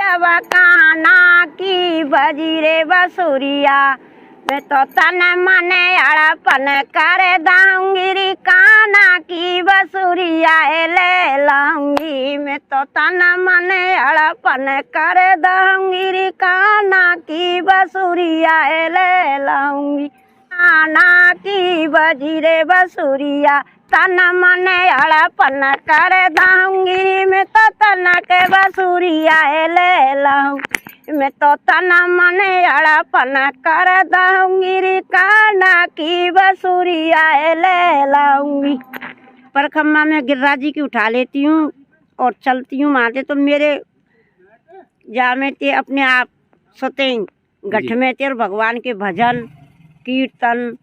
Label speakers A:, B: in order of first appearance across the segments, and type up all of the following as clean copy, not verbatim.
A: जब काना की बजी रे बसुरिया, मैं तो तन मन अड़पन कर दूंगी रे काना की बसुरिया ले लाऊंगी। मैं तो तन मन अड़पन कर दूंगी रे काना की बसुरिया ले लाऊंगी। काना की बजी रे बसुरिया, तन मन अड़पन कर दूंगी। मैं तो तन के बसुरिया ले लाऊंगी। मैं तो तन मन अड़पन कर दूंगी रे काना की बसुरिया ले लाऊंगी। परखम्मा में गिरिराज जी की उठा लेती हूँ और चलती हूँ माते, तो मेरे जा में ते अपने आप सोते गठ में ते और भगवान के भजन कीर्तन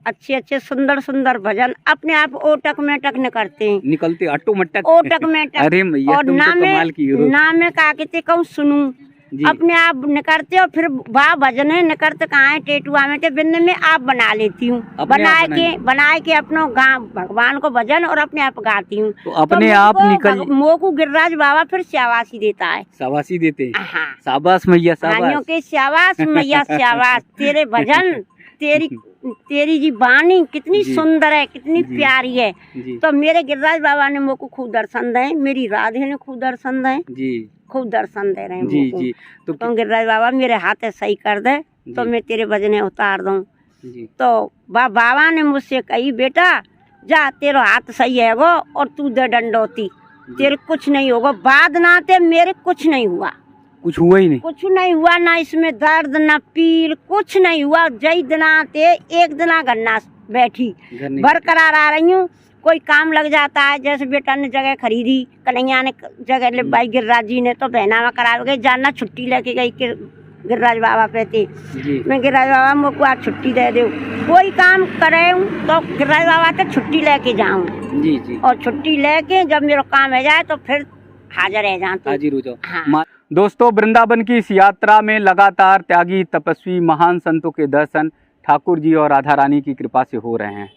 A: अच्छे अच्छे सुंदर सुंदर भजन अपने आप ओटक में टक न करते हैं,
B: निकलते ऑटोमेटिक
A: ओटक में टक।
B: अरे मैया
A: और
B: तुम तो कमाल की हो।
A: ना में का कहते कहूँ सुनूं अपने आप न करते, और फिर वाह भजन है न करते कहाँ टेटुआ में बिंद में आप बना लेती हूँ, बनाए के अपनो भगवान को भजन और अपने आप गाती हूँ।
B: तो अपने आप निकल
A: मोकू गिरिराज बाबा फिर शाबाशी देता है,
B: शाबाशी देते हैं।
A: हाँ।
B: शाबाश मैया शाबाश
A: के शाबाश मैया शाबाश, तेरे भजन तेरी जी वाणी कितनी सुंदर है, कितनी प्यारी है। तो मेरे गिरिराज बाबा ने मोको खूब दर्शन दे, मेरी राधे ने खूब दर्शन दे जी, खूब दर्शन दे रहे हैं
B: जी जी।
A: तो गिरिराज बाबा मेरे हाथ सही कर दे तो मैं तेरे भजने उतार दूं। तो बाबा ने मुझसे कही बेटा जा तेरा हाथ सही है गो और तू दे डंडोती, तेरे कुछ नहीं होगा। बाद ना ते मेरे कुछ नहीं हुआ,
B: कुछ हुआ ही नहीं,
A: कुछ नहीं हुआ, ना इसमें दर्द ना पीर कुछ नहीं हुआ। जय दिना ते एक दिना गन्ना बैठी बरकरार आ रही हूँ। कोई काम लग जाता है, जैसे बेटा ने जगह खरीदी, कन्हैया ने जगह ले भाई गिरिराज जी ने तो बहनावा करा गई, जाना छुट्टी लेके गई गिरिराज बाबा पे थी। मैं गिरिराज बाबा मुझको आज छुट्टी दे दो, कोई काम करे तो गिरिराज बाबा से छुट्टी लेके जाऊँ जी जी। और छुट्टी लेके जब मेरा काम हो जाए तो फिर हाजिर रह जाते,
B: हाजिर हो जाओ। हाँ। दोस्तों वृंदावन की इस यात्रा में लगातार त्यागी तपस्वी महान संतों के दर्शन ठाकुर जी और राधा रानी की कृपा से हो रहे हैं।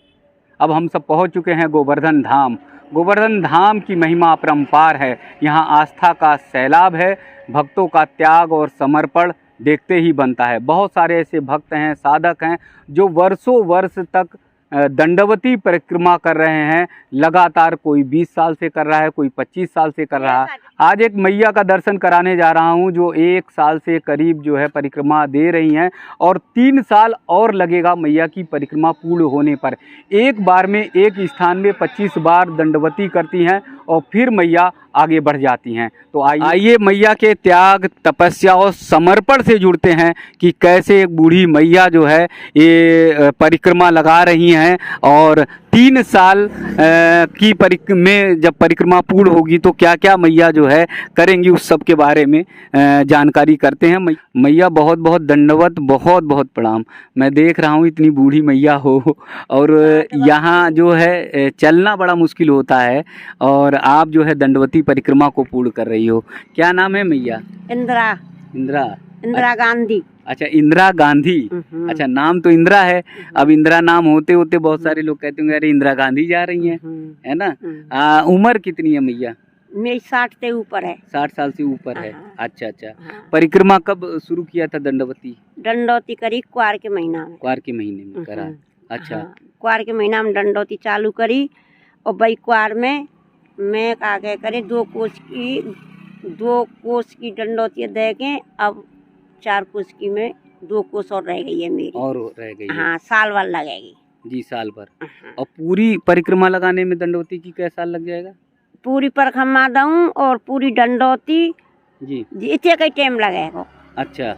B: अब हम सब पहुंच चुके हैं गोवर्धन धाम। गोवर्धन धाम की महिमा अपरंपार है। यहाँ आस्था का सैलाब है, भक्तों का त्याग और समर्पण देखते ही बनता है। बहुत सारे ऐसे भक्त हैं, साधक हैं जो वर्षों वर्ष तक दंडवती परिक्रमा कर रहे हैं। लगातार कोई 20 साल से कर रहा है, कोई 25 साल से कर रहा है। आज एक मैया का दर्शन कराने जा रहा हूं जो 1 साल से करीब जो है परिक्रमा दे रही हैं और 3 साल और लगेगा मैया की परिक्रमा पूर्ण होने पर। एक बार में एक स्थान में 25 बार दंडवती करती हैं और फिर मैया आगे बढ़ जाती हैं। तो आइए मैया के त्याग तपस्या और समर्पण से जुड़ते हैं कि कैसे एक बूढ़ी मैया जो है ये परिक्रमा लगा रही हैं और 3 साल की में जब परिक्रमा पूर्ण होगी तो क्या क्या मैया जो है करेंगी, उस सब के बारे में जानकारी करते हैं। मैया बहुत बहुत दंडवत, बहुत बहुत प्रणाम। मैं देख रहा हूँ इतनी बूढ़ी मैया हो और यहाँ जो है चलना बड़ा मुश्किल होता है और आप जो है दंडवती परिक्रमा को पूर्ण कर रही हो। क्या नाम है मैया? इंदिरा गांधी। अच्छा इंदिरा गांधी। अच्छा नाम तो इंदिरा है। अब इंदिरा नाम होते होते बहुत सारे लोग कहते होंगे अरे इंदिरा गांधी जा रही हैं, है ना। उम्र कितनी है मैया?
A: मेरी 60 से ऊपर है।
B: 60 साल से ऊपर है। अच्छा अच्छा। परिक्रमा कब शुरू किया था दंडवती?
A: दंडवती करी कुआर के महीना में।
B: कुआर के महीने में करा। अच्छा।
A: कुआर के महीना में दंडवती चालू करी और भाई कुआर में मैं आगे करे 2 कोस की दंडवती दे के अब 4 कोस की में 2 कोस और रह गई है मेरी। और रह गई है। हाँ साल भर लगेगी जी, साल भर। और पूरी परिक्रमा लगाने में दंडवती की क्या साल लग जाएगा? पूरी परिक्रमा दूं और पूरी दंडवती जी इतने का टाइम लगेगा। अच्छा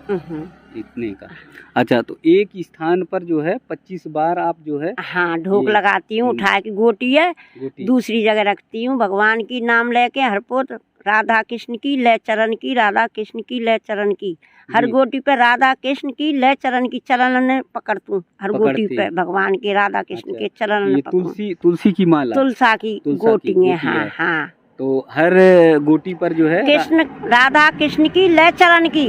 A: इतने का। अच्छा तो एक स्थान पर जो है 25 बार आप जो है हाँ ढोक लगाती हूँ, उठा के गोटी है दूसरी जगह रखती हूँ, भगवान की नाम लेके हरपोत राधा कृष्ण की लय चरण की, राधा कृष्ण की लय चरण की, हर गोटी पे राधा कृष्ण की लय चरण की चरण पकड़ती हूँ। हर गोटी पे भगवान के राधा कृष्ण के चरण। तुलसी की माला, तुलसा की गोटी है। हाँ हाँ। तो हर गोटी पर जो है कृष्ण राधा कृष्ण की लय चरण की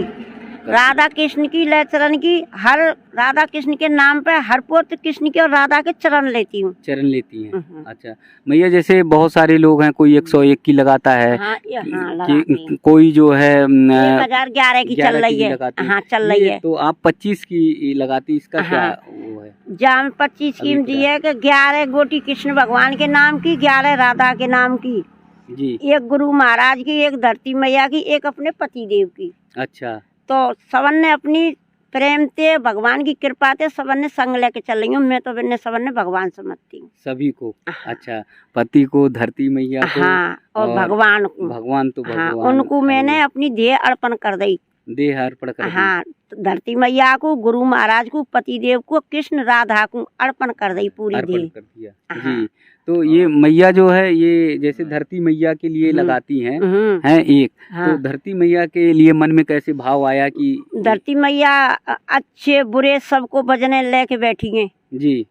B: करती
A: राधा कृष्ण की लय चरण की, हर राधा कृष्ण के नाम पे हर पुत्र कृष्ण के और राधा के चरण लेती हूँ।
B: चरण लेती हैं। अच्छा मैया, जैसे बहुत सारे लोग हैं, कोई 101 की लगाता है,
A: हाँ, हाँ,
B: कोई जो है
A: 1011 की चल रही है। हाँ, चल रही है।
B: तो आप 25 की लगाती, इसका क्या वो है?
A: जाम 25 की दी है कि 11 गोटी कृष्ण भगवान के नाम की, 11 राधा के नाम की
B: जी,
A: एक गुरु महाराज की, एक धरती मैया की, एक अपने पति देव की।
B: अच्छा,
A: तो सबन ने अपनी प्रेम से भगवान की कृपा से सबन ने संग लेके चल रही हूँ। मैं तो बिन्ने सबन ने भगवान समझती हूँ
B: सभी को। अच्छा, पति को, धरती मैया को,
A: हाँ, और भगवान को,
B: भगवान तो
A: हाँ,
B: भगवान
A: उनको मैंने अपनी देह अर्पण कर दी।
B: देह अर्पण कर दी।
A: हाँ, धरती मैया को, गुरु महाराज को, पति देव को, कृष्ण राधा को अर्पण कर दी पूरी
B: अर्पण
A: देह।
B: कर दिया। जी, तो ये मैया जो है, ये जैसे धरती मैया के लिए लगाती हैं एक,
A: हाँ।
B: तो धरती मैया के लिए मन में कैसे भाव आया कि
A: धरती मैया अच्छे बुरे सबको भजने लेके बैठी हैं।
B: जी,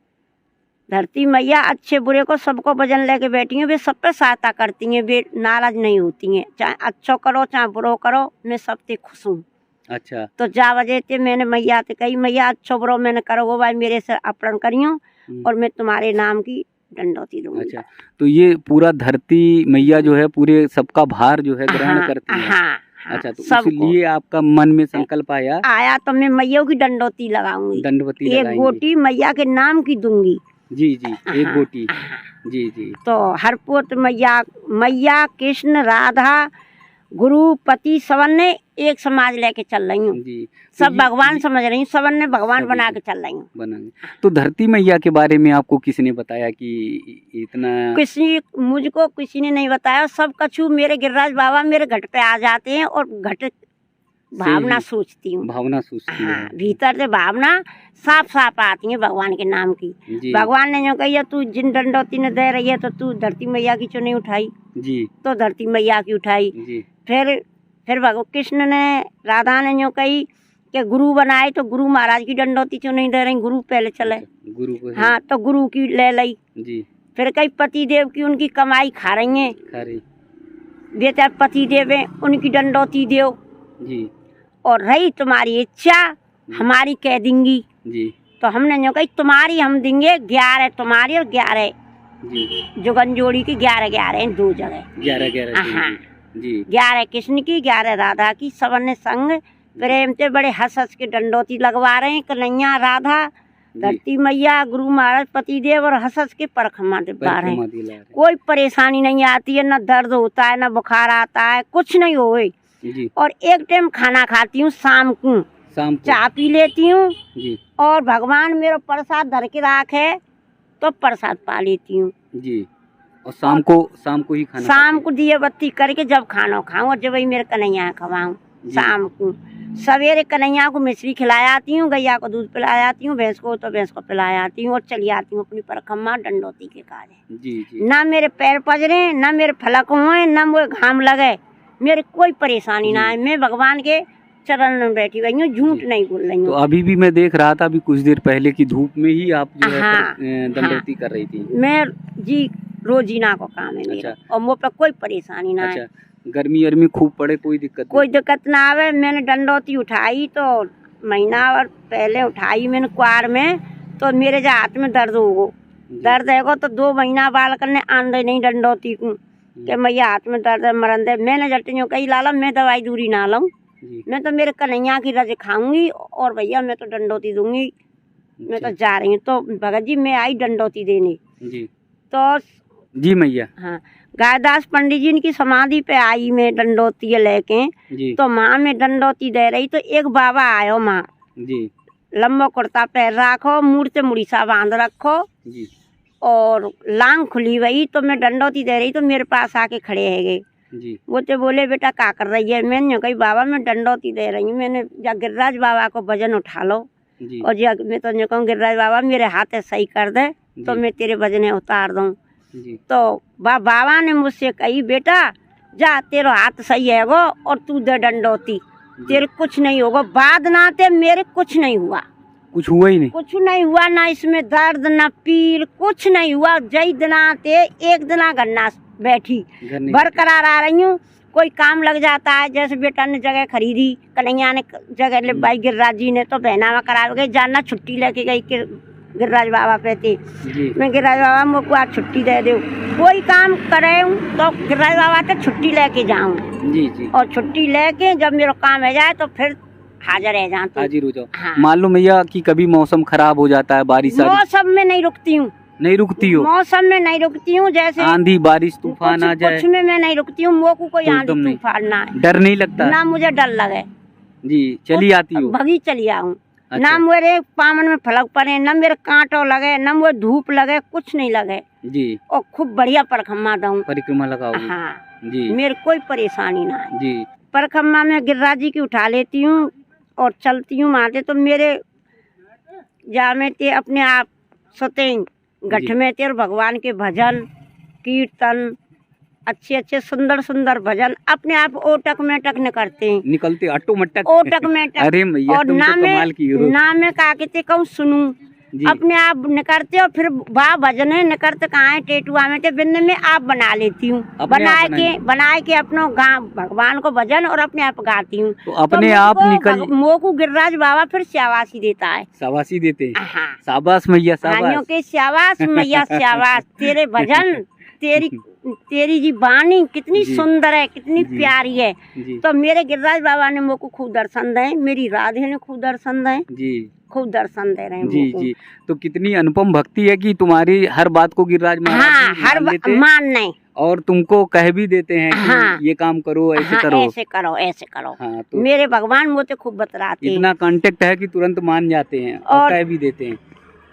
A: धरती मैया अच्छे बुरे को सबको भजन लेके बैठी हैं। वे सब पे सहायता करती हैं, वे नाराज नहीं होती हैं। चाहे अच्छो करो चाहे बुरो करो, मैं सबसे खुश हूँ।
B: अच्छा,
A: तो जा वजह से मैंने मैया से कही, मैया अच्छो बुरो मैंने करो वो भाई मेरे से अपहरण करियो और मैं तुम्हारे नाम की दंडौती दूंगी।
B: अच्छा, तो ये पूरा धरती मैया जो है पूरे सबका भार जो है ग्रहण करती है।
A: हाँ,
B: अच्छा, तो इसलिए आपका मन में संकल्प आया
A: तो मैं मैया की दंडौती लगाऊंगी,
B: दंडवती
A: एक गोटी मैया के नाम की दूंगी।
B: जी जी, एक गोटी। जी जी,
A: तो हर पुत्र मैया कृष्ण राधा गुरु पति सबन ने एक समाज लेके चल रही हूँ।
B: जी,
A: सब भगवान समझ रही हूँ, सबन ने भगवान बना के चल रही हूँ।
B: बनाएंगे। तो धरती मैया के बारे में आपको किसने बताया कि इतना?
A: मुझको किसी ने नहीं बताया। सब कछु मेरे गिरिराज बाबा मेरे घट पे आ जाते हैं और घट भावना सोचती हूँ।
B: भावना सोचती है।
A: हाँ, भीतर से भावना साफ साफ आती है भगवान के नाम की। भगवान ने जो कही तू जिन दंडौती ने दे रही है तो तू धरती मैया की क्यों नहीं उठाई? जी, तो धरती मैया की उठाई। जी, फिर कृष्ण ने राधा ने जो कही कि गुरु बनाए तो गुरु महाराज की दंडौती क्यों नहीं दे रही? गुरु पहले चले, गुरु को। हाँ, तो गुरु की ले ली। जी, फिर कई पति देव की उनकी कमाई खा रही है, बेटा पति देव है उनकी दंडौती दो। जी, और रही तुम्हारी इच्छा हमारी कह देंगी। जी, तो हमने जो कही तुम्हारी हम देंगे 11 तुम्हारी और 11 जुगन जोड़ी की 11 दो जगह 11। हाँ जी, 11 कृष्ण की 11 राधा की। सबन ने संग प्रेम से बड़े हंस हंस के दंडौती लगवा रहे हैं। कन्हैया राधा धरती मैया गुरु महाराज पति देव और हंस हंस के परखमा दिखा रहे हैं। कोई परेशानी नहीं आती है, न दर्द होता है, न बुखार आता है, कुछ नहीं होए। और एक टाइम खाना खाती हूँ शाम को चाय पी लेती हूँ और भगवान मेरा प्रसाद धर के राखे तो प्रसाद पा लेती हूँ। जी, और शाम को ही खाना, शाम को दिए बत्ती करके जब खाना खाऊं और जब वही मेरे कन्हैया खवाऊं। शाम को सवेरे कन्हैया को मिश्री खिलाया आती हूँ, गैया को दूध पिलाया आती हूँ, भैंस को तो भैंस को पिलाया आती हूँ और चली आती हूँ अपनी परखम्मा दंडौती के कार्य। ना मेरे पैर पजरे, ना मेरे फलक हुए, ना मुझे घाम लगे, मेरे कोई परेशानी ना है। मैं भगवान के चरण में बैठी हुई हूँ, झूठ नहीं बोल रही हूँ।
B: तो अभी भी मैं देख रहा था, अभी कुछ देर पहले की धूप में ही आप जो है दंडौती कर रही थी। मैं
A: जी रोजीना को काम है मेरा। और मुझ पर कोई परेशानी ना है।
B: गर्मी खूब पड़े कोई
A: दिक्कत ना आवे। मैंने दंडौती उठाई तो महीना और पहले उठाई मैंने कुआर में, तो मेरे जो हाथ में दर्द होगो, दर्द है तो 2 महीना बाल करने आंदे नहीं दंडौती को कि मैया हाथ में दर्द है मरन दे। मैंने जटियों कही लाला मैं दवाई दूरी ना लाऊं, मैं तो मेरे कन्हैया की रज खाऊंगी और भैया मैं तो दंडौती दूंगी, मैं तो जा रही हूँ। तो भगत जी मैं आई दंडौती देने। जी, तो
B: जी मैया।
A: हाँ, गायदास पंडित जी की समाधि पे आई मैं दंडौती लेके। तो माँ में दंडौती दे रही तो एक बाबा आयो, माँ जी लंबा कुर्ता पैर रखो, मुड़ से मुड़ीसा बांध रखो जी, और लांग खुली हुई। तो मैं दंडौती दे रही तो मेरे पास आके खड़े है जी। वो तो बोले बेटा क्या कर रही है? मैंने कही बाबा मैं दंडौती दे रही हूँ। मैंने जा गिरिराज बाबा को भजन उठा लो जी। और जा मैं तो कहूँ गिरिराज बाबा मेरे हाथ सही कर दे तो मैं तेरे भजने उतार दूँ। तो बाबा ने मुझसे कही बेटा जा तेरा हाथ सही है वो और तू दे दंडौती, तेरे कुछ नहीं होगा। बाद नाते मेरे कुछ नहीं हुआ,
B: कुछ हुआ ही नहीं,
A: कुछ नहीं हुआ, ना इसमें दर्द ना पीर कुछ नहीं हुआ। जय दिनाते एक दिना गन्ना बैठी बरकरार आ रही हूँ, कोई काम लग जाता है, जैसे बेटा ने जगह खरीदी, कन्हैया ने जगह ले भाई गिरिराज जी ने, तो बहनावा करा गई, जानना छुट्टी लेके गई गिरिराज बाबा पे थी। मैं गिरिराज बाबा मुझको आज छुट्टी दे दो, कोई काम करे तो गिरिराज बाबा से छुट्टी लेके जाऊँ
B: जी जी।
A: और छुट्टी लेके जब मेरा काम हो जाए तो फिर हाजिर रह जाऊँ।
B: हाजिर हो जाओ।
A: हाँ।
B: मान लो मैया कि कभी मौसम खराब हो जाता है, बारिश
A: मौसम में नहीं रुकती हूँ,
B: नहीं रुकती हो,
A: मौसम में नहीं रुकती हूँ, जैसे
B: आंधी बारिश तूफान आ जाए
A: कुछ में मैं नहीं रुकती हूँ, मोको कोई
B: तो
A: आंधी
B: एकदम नहीं।
A: तूफान ना है,
B: डर नहीं लगता
A: ना मुझे डर लगे
B: जी, चली आती हो।
A: भगी चली आऊँ।
B: अच्छा।
A: ना मेरे पामन में फलक पड़े, ना मेरे कांटो लगे, ना मुझे धूप लगे, कुछ नहीं लगे
B: जी।
A: और खूब बढ़िया परखम्मा दूँ।
B: परिक्रमा लगाओगे
A: हाँ
B: जी
A: मेरे कोई परेशानी ना है।
B: जी।
A: परखम्मा में गिरिराज जी की उठा लेती हूँ और चलती हूँ माते, तो मेरे जा में ते अपने आप सतें गठ में ते और भगवान के भजन कीर्तन अच्छे अच्छे सुंदर सुंदर भजन अपने आप ओटक में टक न करते हैं,
B: निकलते ऑटोमेटिक
A: ओटक में टक।
B: अरे मैया
A: और
B: तुम
A: ना
B: तो कमाल की हो
A: ना मैं का कहते कहूँ सुनूं,
B: जी।
A: अपने आप निकलते और फिर वाह भजन है निकलते कहाँ है टेटुआ में, बिन्न में आप बना लेती हूँ, बनाए के अपना भगवान को भजन और अपने आप गाती हूँ।
B: तो अपने आप निकल
A: मोको गिरिराज बाबा फिर शाबाशी देता है,
B: शाबाशी देते हैं।
A: हाँ
B: शाबाश मैया शाबाश,
A: के शाबाश मैया शाबाश, तेरे भजन तेरी जी बानी कितनी सुंदर है, कितनी प्यारी है। तो मेरे गिरिराज बाबा ने मोको खूब दर्शन दे, मेरी राधे ने खूब दर्शन दे
B: जी,
A: खूब दर्शन दे रहे हैं
B: जी जी। तो कितनी अनुपम भक्ति है कि तुम्हारी हर बात को गिरिराज महाराज
A: हाँ हर मानने
B: और तुमको कह भी देते हैं कि
A: हाँ,
B: ये काम करो, ऐसे
A: हाँ,
B: करो,
A: ऐसे करो, ऐसे करो।
B: हाँ, तो
A: मेरे भगवान मुझे खूब बतलाते हैं,
B: इतना कांटेक्ट है कि तुरंत मान जाते हैं और कह भी देते हैं।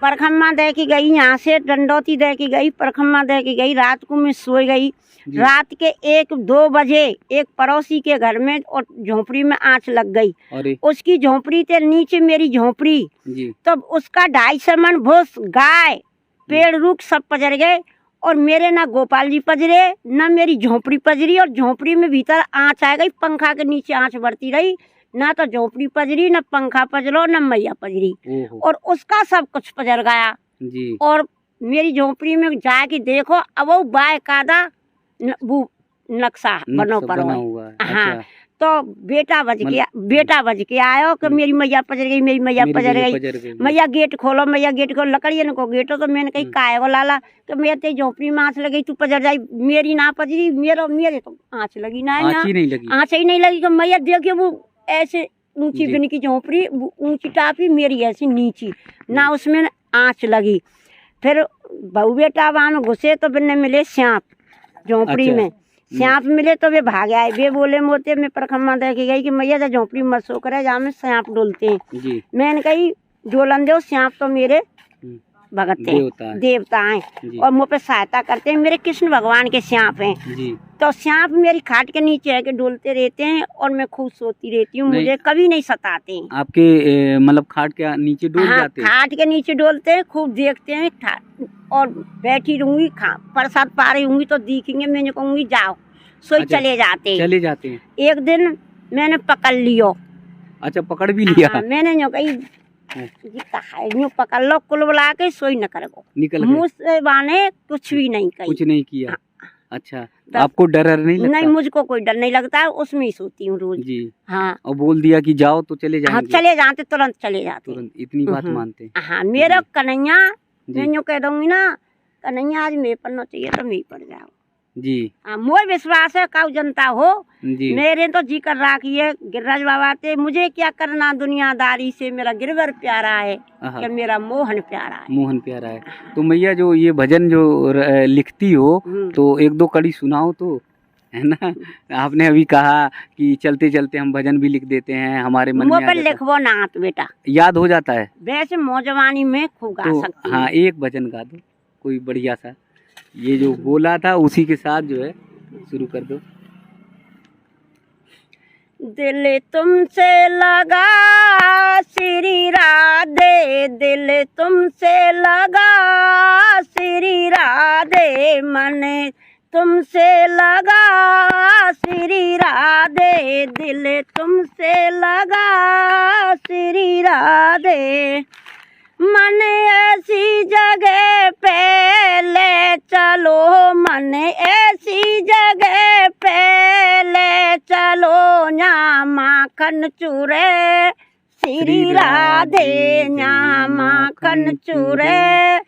A: परखम्मा दे की गई, यहाँ से डंडौती दे की गई, परखम्मा दे की गई, रात को मैं सोई गई। रात के 1-2 बजे एक पड़ोसी के घर में और झोपड़ी में आंच लग गई,
B: अरे
A: उसकी झोपड़ी के नीचे मेरी झोपड़ी, तब उसका 250 मन भूस गाय पेड़ रुख सब पजर गए और मेरे ना गोपाल जी पजरे ना मेरी झोपड़ी पजरी, और झोपड़ी में भीतर आंच आ गई, पंखा के नीचे आंच बढ़ती रही, ना तो झोपड़ी पजरी ना पंखा पजरो ना मैया पजरी, और उसका सब कुछ पजर गया जी। और मेरी झोपड़ी में जाके देखो अब वो बाकायदा वो नक्शा बनो पड़ो है। हाँ अच्छा। तो बेटा बज के आयो कि मेरी मैया पजर गई, मेरी मैया पजर गई, मैया गेट खोलो, मैया गेट खोलो, लकड़ियन को गेटो। तो मैंने कही काय को लाला कि मैं तेरी झोपड़ी में आँच लगी, तू पजर जाई, मेरी ना पजरी, मेरे तो आँच लगी ना, आँच ही नहीं लगी। मैया देखिए वो ऐसे ऊंची बिन की झोपड़ी, ऊंची टापी, मेरी ऐसी नीची ना, उसमें आँच लगी। फिर बहू बेटा वहाँ में घुसे तो बिन्ने मिले सांप झोपड़ी में, सांप मिले तो वे भाग आए, वे बोले मोते में परखम्मा दे के गई कि मैया जा झोपड़ी मत सो करे, जहाँ में सांप डोलते हैं। मैंने कही डोलन दो, सांप तो मेरे भगत देवता हैं और मुझ पे सहायता करते हैं, मेरे कृष्ण भगवान के सांप हैं। तो सांप मेरी खाट के नीचे है के डोलते रहते हैं और मैं खूब सोती रहती हूँ, मुझे कभी नहीं सताते हैं।
B: आपके मतलब खाट के नीचे डोल जाते हैं?
A: खाट के नीचे डोलते हैं, खूब देखते हैं और बैठी रहूंगी, प्रसाद पा रही हूँगी तो दिखेंगे, मैं कहूँगी जाओ, सोई
B: अच्छा,
A: चले जाते हैं। एक दिन मैंने पकड़ लियो।
B: अच्छा, पकड़ भी लिया?
A: मैंने जो कही यूँ पकड़ लो, कुल बुला के सोई न करो, मुँह से बाने कुछ भी नहीं कही,
B: कुछ नहीं किया। हाँ। अच्छा, तो आपको डर नहीं लगता?
A: नहीं, मुझको कोई डर नहीं लगता है, उसमें ही सोती हूँ रोज जी। हाँ, और
B: बोल दिया कि जाओ तो चले जाएंगे? हाँ,
A: चले जाते, तुरंत चले जाते,
B: तुरंत इतनी बात मानते।
A: हाँ, मेरा कन्हैया, मैं यूँ कह दूंगी ना, कन्हैया आज मैं पढ़ना चाहिए तो मैं पढ़ जाओ जी। हाँ, मोर विश्वास है काउ जनता हो जी। मेरे तो जी कर राखी है गिरिराज बाबा ते, मुझे क्या करना दुनियादारी से, मेरा गिरवर प्यारा है कि मेरा मोहन प्यारा है।
B: मोहन प्यारा है। तो मैया जो ये भजन जो लिखती हो तो 1-2 कड़ी सुनाओ तो, है ना? आपने अभी कहा कि चलते चलते हम भजन भी लिख देते हैं, हमारे मन में
A: लिखवो ना तो बेटा
B: याद हो जाता है,
A: वैसे मौजवानी में खूब गा सकती हूं।
B: हाँ, एक भजन गा दो कोई बढ़िया सा, ये जो बोला था उसी के साथ जो है शुरू कर दो।
A: दिल तुमसे लगा श्री राधे, दिल तुमसे लगा श्री राधे, मन तुमसे लगा श्री राधे, दिल तुमसे लगा श्री राधे, मन ऐसी जगह पे ले चलो, मन ऐसी जगह पे ले चलो न्या माखन चूरे, श्री राधे न्या माखन चूरे,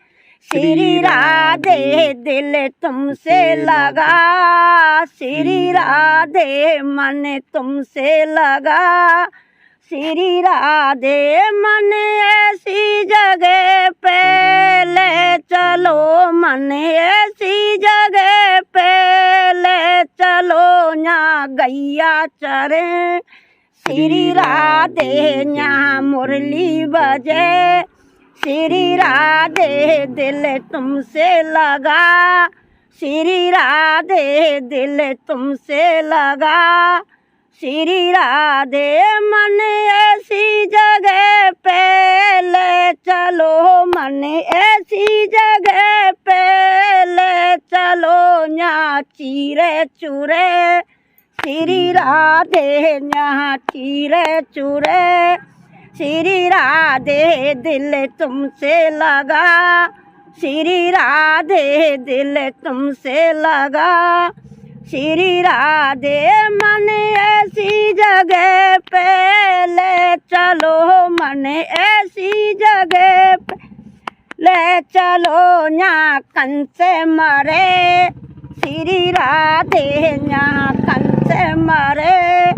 A: श्री राधे दिल तुमसे लगा, श्री राधे मन तुमसे लगा, श्री राधे मन ऐसी जगह पे ले चलो, मन ऐसी जगह पे ले चलो न्या गैया चरे, श्री राधे न्या मुरली बजे, श्री राधे दिल तुमसे लगा, श्री राधे दिल तुमसे लगा, श्री राधे मन ऐसी जगह पे ले चलो, मन ऐसी जगह पे ले चलो न्या चीरे चूरे, श्री राधे न्या चीरे चूरे, श्री राधे दिल तुमसे लगा, श्री राधे दिल तुमसे लगा, श्री राधे मन ऐसी जगह पे ले चलो, मन ऐसी जगह पे ले चलो न्या कंस मरे, श्री राधे न्या कंस मरे,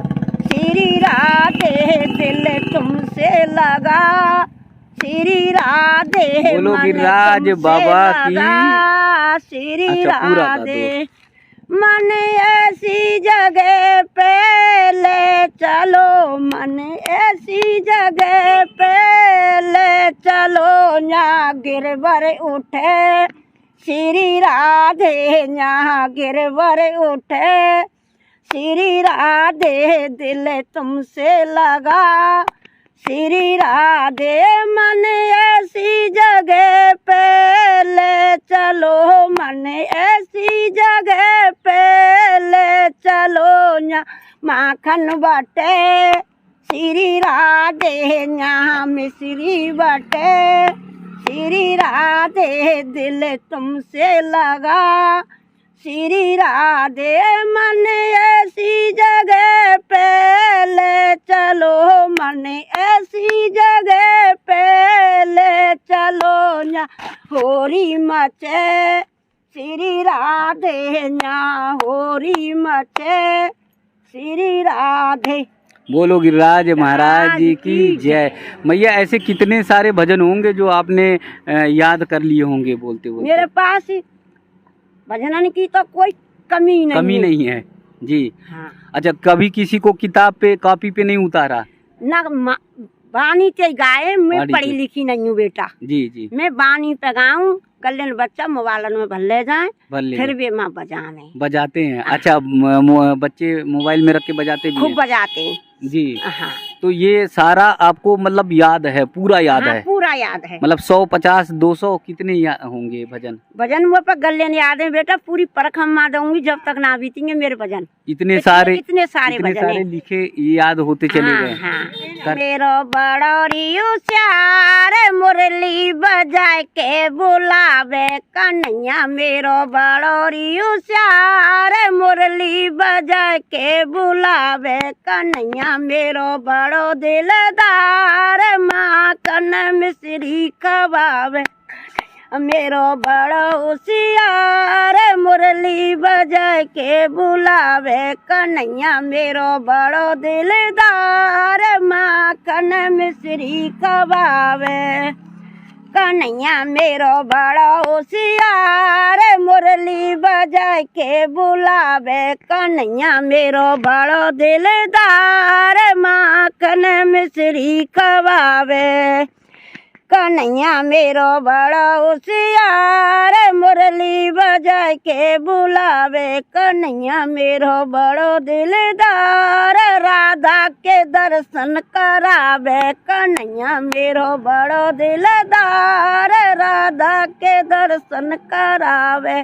A: श्री राधे दिल तुमसे लगा, श्री राधे
B: बोलो
A: मन
B: गिरिराज
A: तुमसे
B: बाबा की।
A: लगा, श्री
B: अच्छा, पूरा गा दो।
A: राधे मन ऐसी जगह पे ले चलो, मन ऐसी जगह पे ले चलो न्या गिरवर उठे, श्री राधे न्या गिरवर उठे, श्री राधे दिल तुमसे लगा, श्री राधे मन ऐसी जगह पे ले चलो, मन ऐसी जगह पे ले चलो न्या माखन बटे, श्री राधे न्या मिश्री बटे, श्री राधे दिल तुमसे लगा, श्री राधे मन ऐसी जगह पे ले चलो, मन ऐसी जगह पे ले चलो न्या होरी मचे, श्री राधे न्या होरी मचे, श्री राधे।
B: बोलो गिरिराज महाराज जी की जय। मैया ऐसे कितने सारे भजन होंगे जो आपने याद कर लिए होंगे बोलते बोलते?
A: मेरे पास भजनन की तो कोई कमी नहीं
B: है जी।
A: हाँ।
B: अच्छा, कभी किसी को किताब पे कॉपी पे नहीं उतारा?
A: ना बानी ते गाए, मैं
B: बानी
A: पढ़ी
B: ते।
A: लिखी नहीं हूँ बेटा,
B: जी जी।
A: मैं बानी पे गाऊं, कल्याण बच्चा मोबाइल में भले जाए,
B: भले
A: फिर भी माँ बजाने
B: बजाते हैं। अच्छा, बच्चे मोबाइल में रख के बजाते भी
A: खूब
B: हैं?
A: बजाते हैं।
B: जी।
A: हाँ,
B: तो ये सारा आपको मतलब याद है, पूरा याद
A: हाँ,
B: है?
A: पूरा याद है।
B: मतलब 100, 50, 200 कितने होंगे भजन?
A: भजन वो पर गले याद है बेटा, पूरी परख हम मार दूंगी जब तक ना बीतेंगे मेरे भजन।
B: इतने सारे
A: इतने सारे भजन
B: सारे
A: हैं।
B: लिखे याद होते चले
A: हाँ,
B: गए।
A: हाँ। मेरो बड़ोरियो श्यार मुरली बजाए के बुलावे कन्हैया, मेरो बड़ोरियो श्यार मुरली बजाए के बुलावे कन्हैया, मेरो बड़ो दिलदार माखन मिश्री खवावे, मेरो बड़ो होशियार मुरली बजाए के बुलावे कन्हैया, मेरो बड़ो दिलदार माखन मिश्री खवावे कन्हैया, मेरो बड़ो होशियार मुरली बजाए के बुलावे कन्हैया, मेरो बड़ो दिलदार माखन मिश्री खवावे कन्हैया, मेरो बड़ा होशियार मुरली बजाए के बुलावे कन्हैया, मेरो बड़ो दिलदार राधा के दर्शन करावे कन्हैया, मेरो बड़ो दिलदार राधा के दर्शन करावे।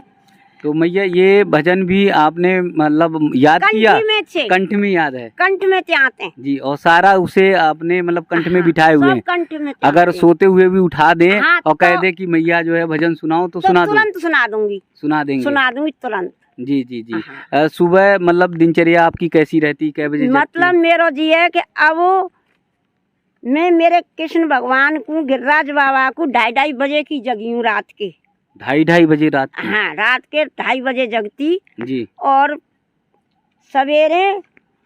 B: तो मैया ये भजन भी आपने मतलब याद किया? कंठ में याद है?
A: कंठ में आते हैं
B: जी। और सारा उसे आपने मतलब कंठ में बिठाए हुए हैं?
A: कंठ में।
B: अगर सोते हुए भी उठा दे
A: हाँ,
B: और कह
A: तो
B: दे कि मैया जो है भजन सुनाओ तो सुना दो?
A: तुरंत सुना दूंगी,
B: सुना देंगे?
A: सुना दूंगी तुरंत।
B: जी जी जी।
A: हाँ।
B: सुबह मतलब दिनचर्या आपकी कैसी रहती, कै बजे जगती?
A: मतलब मेरो जी है कि अब मैं मेरे कृष्ण भगवान को गिरिराज बाबा को 2:30 बजे की जगी हूँ रात के।
B: 2:30 बजे रात की?
A: हाँ, रात के 2:30 बजे जगती
B: जी।
A: और सवेरे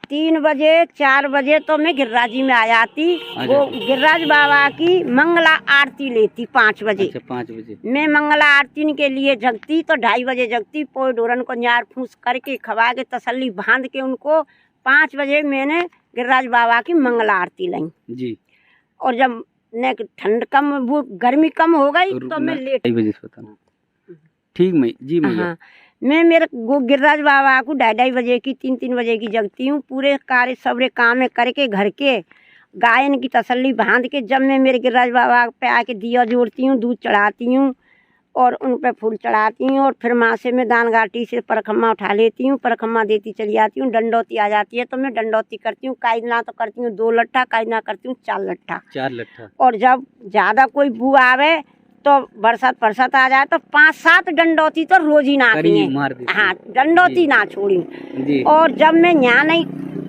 A: 3 बजे 4 बजे तो मैं गिरिराजी में आ जाती। वो गिरिराज बाबा की मंगला आरती लेती 5 बजे।
B: अच्छा, 5 बजे।
A: मैं मंगला आरती के लिए जगती तो 2:30 बजे जगती। पोय डोरन को न्यार फूस करके खवा के तसल्ली बांध के उनको 5 बजे मैंने गिरिराज बाबा की मंगला आरती लाई
B: जी।
A: और जब ने ठंड कम, वो गर्मी कम हो गई तो मैं लेट
B: 2:30 बजे सोता हूँ। ठीक जी मैया।
A: हाँ, मैं मेरे गिरिराज बाबा को 2:30 बजे की 3 बजे की जगती हूँ। पूरे कार्य सबरे काम करके घर के गायन की तसल्ली बांध के जब मैं मेरे गिरिराज बाबा पे आके दिया जोड़ती हूँ, दूध चढ़ाती हूँ और उन पे फूल चढ़ाती हूँ और फिर माँ से मैं दान घाटी से परखम्मा उठा लेती हूँ, परखम्मा देती चली जाती हूँ। डंडौती आ जाती है तो मैं डंडौती करती हूँ। कायदना तो करती हूँ 2 लट्ठा, कायदना करती हूँ 4 लट्ठा।
B: 4 लट्ठा।
A: और जब ज़्यादा कोई बू आवे तो बरसात आ जाए तो 5-7 डंडौती तो रोज ही ना आती हैं। हाँ, डंडौती ना छोड़ी।
B: जी।
A: और जब मैं यहाँ नहीं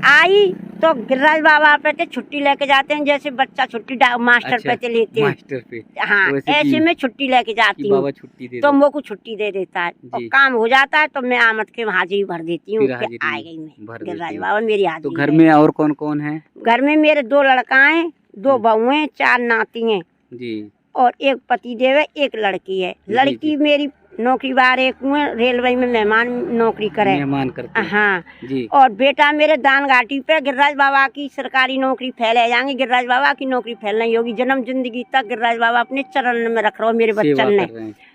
A: आई तो गिरिराज बाबा पे ते छुट्टी लेके जाते हैं, जैसे बच्चा छुट्टी मास्टर
B: अच्छा,
A: पे ते लेते हैं।
B: मास्टर पे।
A: हाँ,
B: तो
A: ऐसे में छुट्टी लेके जाती हूँ
B: बाबा छुट्टी दे
A: तो वो को छुट्टी दे देता है और काम हो जाता है तो मैं आमद के हाजिरी भर देती हूँ। आ गई मैं गिरिराज बाबा मेरी हाजिरी।
B: तो घर में और कौन कौन है? घर
A: में मेरे 2 लड़काएं, 2 बहुएं, 4 नाती हैं
B: जी
A: और 1 पति देव है, 1 लड़की है। लड़की मेरी नौकरी बार एक रेलवे में मेहमान नौकरी करे,
B: मेहमान करते।
A: हाँ
B: जी।
A: और बेटा मेरे दान घाटी पे गिरिराज बाबा की सरकारी नौकरी फैले जाएंगे। गिरिराज बाबा की नौकरी फैल नहीं होगी। जन्म जिंदगी तक गिरिराज बाबा अपने चरण में रख रहे हो मेरे बच्चन ने।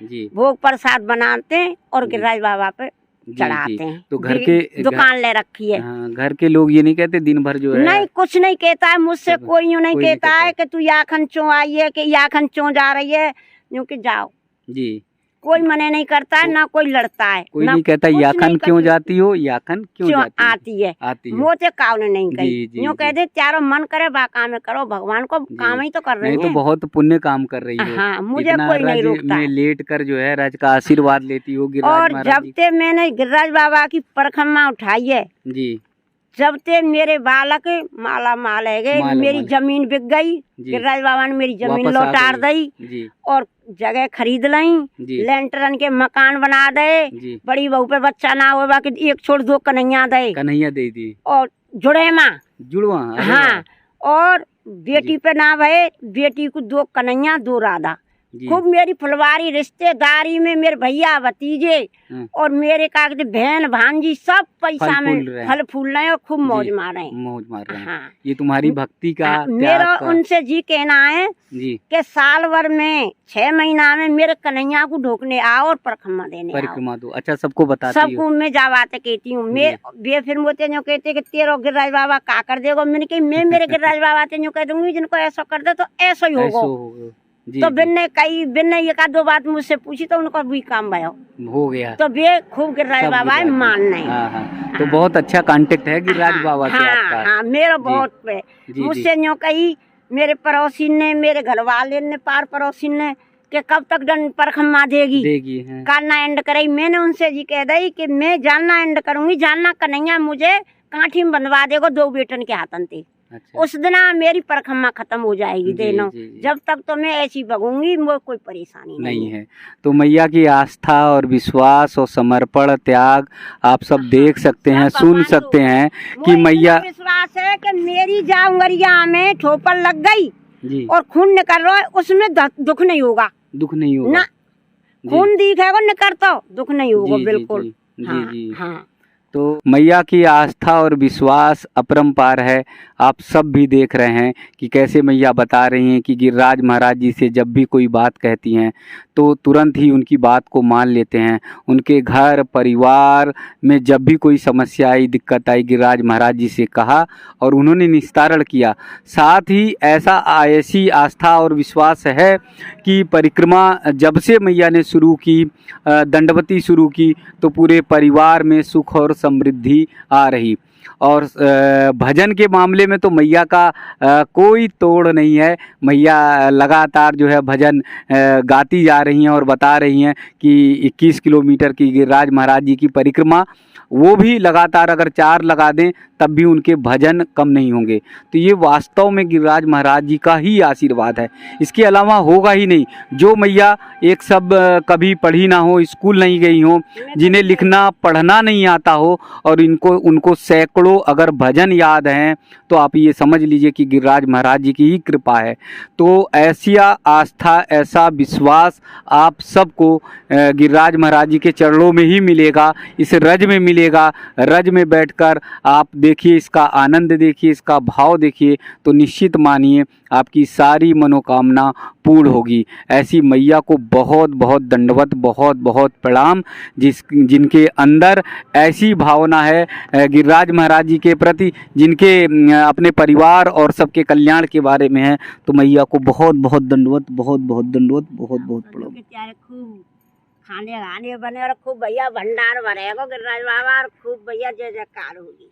B: जी।
A: भोग प्रसाद बनाते हैं और गिरिराज बाबा पे चढ़ाते हैं।
B: तो घर के
A: दुकान ले रखी है।
B: घर के लोग ये नहीं कहते दिन भर जो है?
A: नहीं, कुछ नहीं कहता है मुझसे, कोई यूँ नहीं कहता है कि तू याखन क्यों आई है कि याखन क्यों जा रही है, यूँ कि जाओ जी। कोई मने नहीं करता है, ना कोई लड़ता है,
B: कोई नहीं कहता याखन क्यों जाती हो, याखन क्यों
A: आती है। मोते काव ने नहीं कही, यूँ कह दे त्यारो मन करे बा काम करो, भगवान को काम ही तो कर रही है।
B: तो बहुत पुण्य काम कर रही हो।
A: हाँ, मुझे कोई नहीं रोकता है।
B: लेट कर जो है राज का आशीर्वाद लेती हो गिरिराज
A: और जब ते मैंने गिरिराज बाबा की परखम्मा उठाई है जी, जब ते मेरे बालक माला माल है गए, मेरी जमीन बिक गई। गिरिराज बाबा ने मेरी जमीन लौटार दी और जगह खरीद लाई, लेंटरन के मकान बना दे। बड़ी बहू पे बच्चा ना हो बाकी 1 छोड़ 2 कन्हैया दे दी और जुड़वा। हाँ, और बेटी पे ना भय, बेटी को 2 कन्हैया 2 राधा। खूब मेरी फुलवारी रिश्तेदारी में मेरे भैया भतीजे और मेरे कागज बहन भांजी सब पैसा में फल फूल रहे और खूब मौज मार रहे हैं। हाँ, ये तुम्हारी भक्ति का मेरा उनसे जी कहना है जी कि साल भर में 6 महीना में मेरे कन्हैया को ढोकने आओ और परखम्मा देने परिक्रमा दो। अच्छा, सबको बताती हो? सबको मैं जा बातें कहती हूँ। मैं फिर मोते जो कहते कि तेरा गिरिराज बाबा का कर देगा, मैंने कही मैं मेरे गिरिराज बाबा से जो कह दूंगी जिनको ऐसा कर दे तो ऐसा ही होगा। तो बिन ने 1-2 बात मुझसे पूछी तो उनको भी काम भयो हो गया। तो वे खूब गिरिराज बाबा मानना है। हाँ। तो बहुत अच्छा कांटेक्ट है गिरिराज बाबा से आपका। हाँ, मेरा बहुत पे मुझसे न्यों कही मेरे पड़ोसी ने, मेरे घर वाले ने, पार पड़ोसी ने कि कब तक परखम्मा देगी करना एंड करे। मैंने उनसे जी कह दी कि मैं जानना एंड करूंगी, जानना कन्हैया मुझे कांठी में बंधवा देगा 2 बेटन के हाथन ते। अच्छा। उस दिन मेरी परखम्मा खत्म हो जाएगी देना। जब तक तो मैं ऐसी भगूंगी, मुझे कोई परेशानी नहीं है। तो मैया की आस्था और विश्वास और समर्पण त्याग आप सब देख सकते हैं, सुन सकते हैं कि मैया विश्वास है कि मेरी जाऊंगरिया में ठोपर लग गई और खून निकल रहा है, उसमें दुख नहीं होगा। दुख नहीं होगा ना, खून दिखेगा निकल तो दुख नहीं होगा बिल्कुल। हाँ। तो मैया की आस्था और विश्वास अपरंपार है। आप सब भी देख रहे हैं कि कैसे मैया बता रही हैं कि गिरिराज महाराज जी से जब भी कोई बात कहती हैं तो तुरंत ही उनकी बात को मान लेते हैं। उनके घर परिवार में जब भी कोई समस्या आई, दिक्कत आई, गिरिराज महाराज जी से कहा और उन्होंने निस्तारण किया। साथ ही ऐसी आस्था और विश्वास है कि परिक्रमा जब से मैया ने शुरू की, दंडवती शुरू की, तो पूरे परिवार में सुख और समृद्धि आ रही।
B: और भजन के मामले में तो मैया का कोई तोड़ नहीं है। मैया लगातार जो है भजन गाती जा रही हैं और बता रही हैं कि 21 किलोमीटर की गिरिराज महाराज जी की परिक्रमा, वो भी लगातार अगर 4 लगा दें तब भी उनके भजन कम नहीं होंगे। तो ये वास्तव में गिरिराज महाराज जी का ही आशीर्वाद है, इसके अलावा होगा ही नहीं। जो मैया एक सब कभी पढ़ी ना हो, स्कूल नहीं गई हो, जिन्हें लिखना पढ़ना नहीं आता हो और उनको सैकड़ों अगर भजन याद हैं, तो आप ये समझ लीजिए कि गिरिराज महाराज जी की ही कृपा है। तो ऐसी आस्था, ऐसा विश्वास आप सबको गिरिराज महाराज जी के चरणों में ही मिलेगा, इस रज में मिलेगा। रज में बैठकर आप देखिए, इसका आनंद देखिए, इसका भाव देखिए, तो निश्चित मानिए आपकी सारी मनोकामना पूर्ण होगी। ऐसी मैया को बहुत बहुत दंडवत, बहुत बहुत प्रणाम, जिनके अंदर ऐसी भावना है गिरिराज महाराज जी के प्रति, जिनके अपने परिवार और सबके कल्याण के बारे में है। तो मैया को बहुत बहुत दंडवत, बहुत बहुत दंडवत, बहुत बहुत प्रणाम।
A: खूब खाने खाने बने और खूब भैया भंडार भरेगा गिरिराज बाबा, और खूब भैया जय जयकार होगी।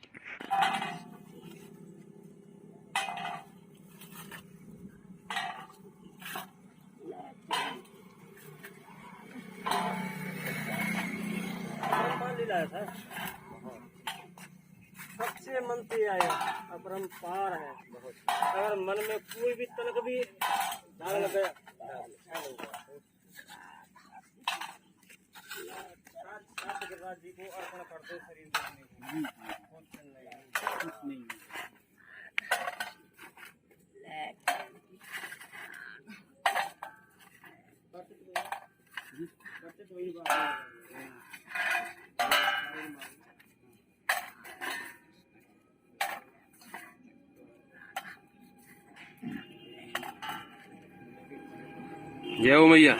C: सबसे मन से आया अपरंपार है बहुत। अगर मन में कोई भी तनक भी दाग लग गया, गिरिराज जी को अर्पण कर दो शरीर में।
D: जय हो मैया।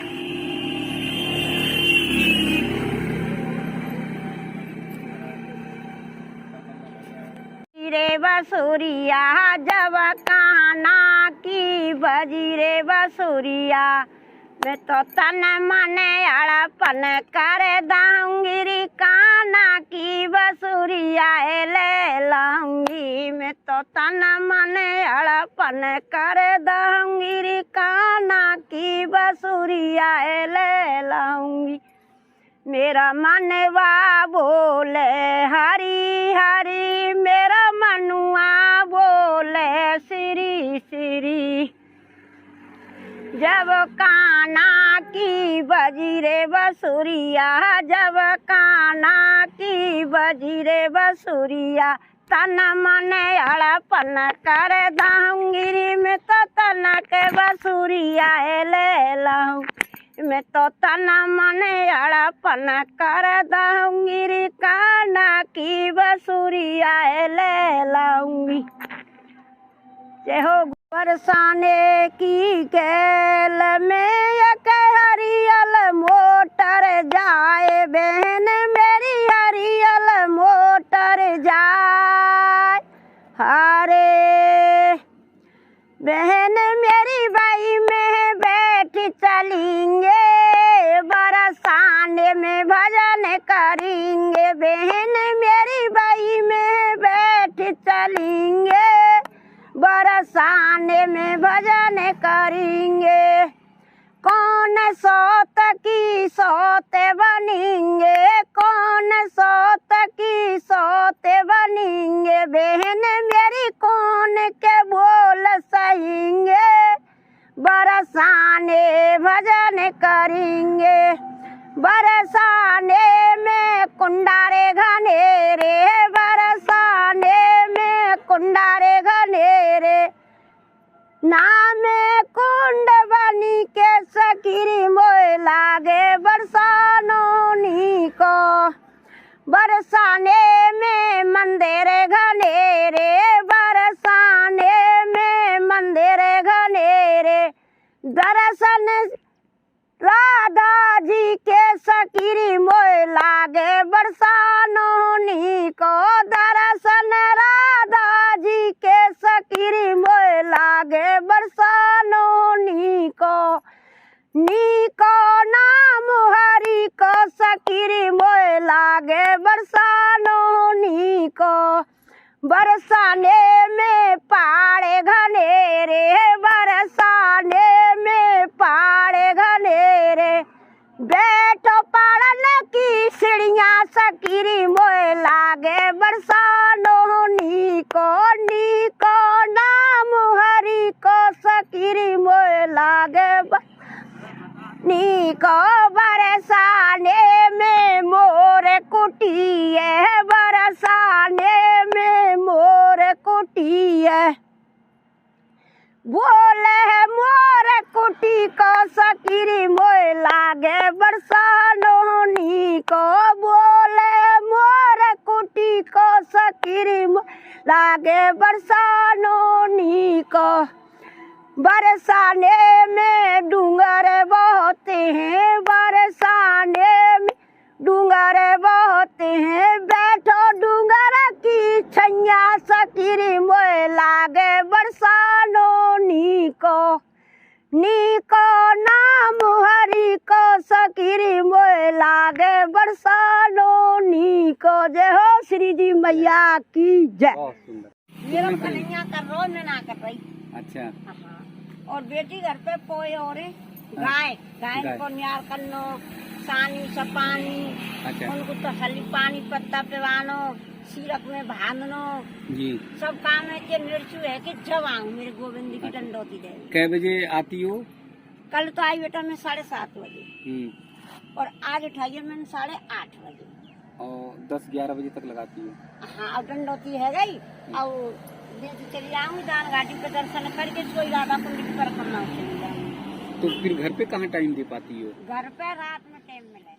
A: रे बसुरिया जब काना की बजी रे बसुरिया, मैं तो तन मन अड़पन कर दाऊंगी, काना की बसुरिया ले लाऊंगी। मैं तो तन मन अड़पन कर दाऊंगी, काना की बसुरिया ले लाऊंगी। मेरा मनवा बोले हरी हरी, मेरा मनुआ बोले श्री श्री। जब काना की बजी रे बसुरिया, जब काना की बजी रे बसुरिया, तन मन अड़पन कर दाऊंगी। मैं तो तन के बसुरिया ले लाऊं, मैं तो तन मन अड़पन कर दाऊंगी, काना की बसुरिया ले लाऊंगी। जय हो बरसाने की कैल में एक हरियल मोटर जाए, बहन मेरी हरियल मोटर जाए। हरे बहन मेरी बाई में बैठ चलेंगे, बरसाने में भजन करेंगे। बहन मेरी बाई में बैठ चलेंगे, बरसाने में भजन करेंगे। कौन सौत की सौते बनेंगे, कौन सौत की सौते बनेंगे। बहन मेरी कौन के बोल सहेंगे, बरसाने भजन करेंगे। बरसाने में कुंडारे घनेरे, बरसाने में कुंडारे घनेरे। नाम कुंड बनी के सकीरी मोय लागे बरसानोनी को। बरसाने में मंदिर घनेरे, बरसाने में मंदिर घनेरे। दर्शन राधा जी के सकीरी मोय लागे बरसानोनी को। दर्शन राधा जी के सकीरी मोय लागे बरसानोनी को। नीको नाम हरि को सकीरी मोय लागे बरसानोनी को। बरसाने में पहाड़ घनेरे, बरसाने में पहाड़ घनेरे, बैठो पड़न की सीढ़ियाँ सकीरी मोए लागे बरसानो नीको नीको नाम हरि को सकीरी मोए लागे नीको बरसाने में मोर कुटिया, बरसाने में मोर कुटिया, बोले मोर कुटी को सकीरी मोए लागे बरसानो नीको, बोले मोर कुटी को सकीरी मोए लागे बरसानो नीको। बरसाने में डूंगर बहुत हैं, बरसाने में डूंगर बहुत हैं, बैठो डूंगर की छैया सकीरी मोए लागे बरसानो नीको नीको नाम हरि को सकीरी मोए लागे बरसानो नीको। जय हो श्री जी मैया की जय।
B: बहुत सुंदर।
A: मेरा कन्हैया कर रो में ना कर रही।
B: अच्छा।
A: हाँ। और बेटी घर पे पोए और गाय गाय को न्यार करनो, सानी सपानी,
B: अच्छा।
A: उनको तसली पानी पत्ता पिवानो, सीरक में भांगनो,
B: जी
A: सब काम है कि मिर्चू है कि जवाऊ मेरे गोविंद की डंडोती दे।
B: कै बजे आती हो?
A: कल तो आई बेटा मैं 7:30 बजे और आज उठाइए मैंने 8:30 बजे
B: और 10-11 बजे तक लगाती हो?
A: हाँ, अब डंडोती है गई और चली जाऊंगी दान घाटी पे दर्शन करके सोई राधा कुंड की परिक्रमा चली जाऊंगी।
B: तो फिर घर पे कहाँ टाइम दे पाती हो?
A: घर पे रात में टाइम मिले।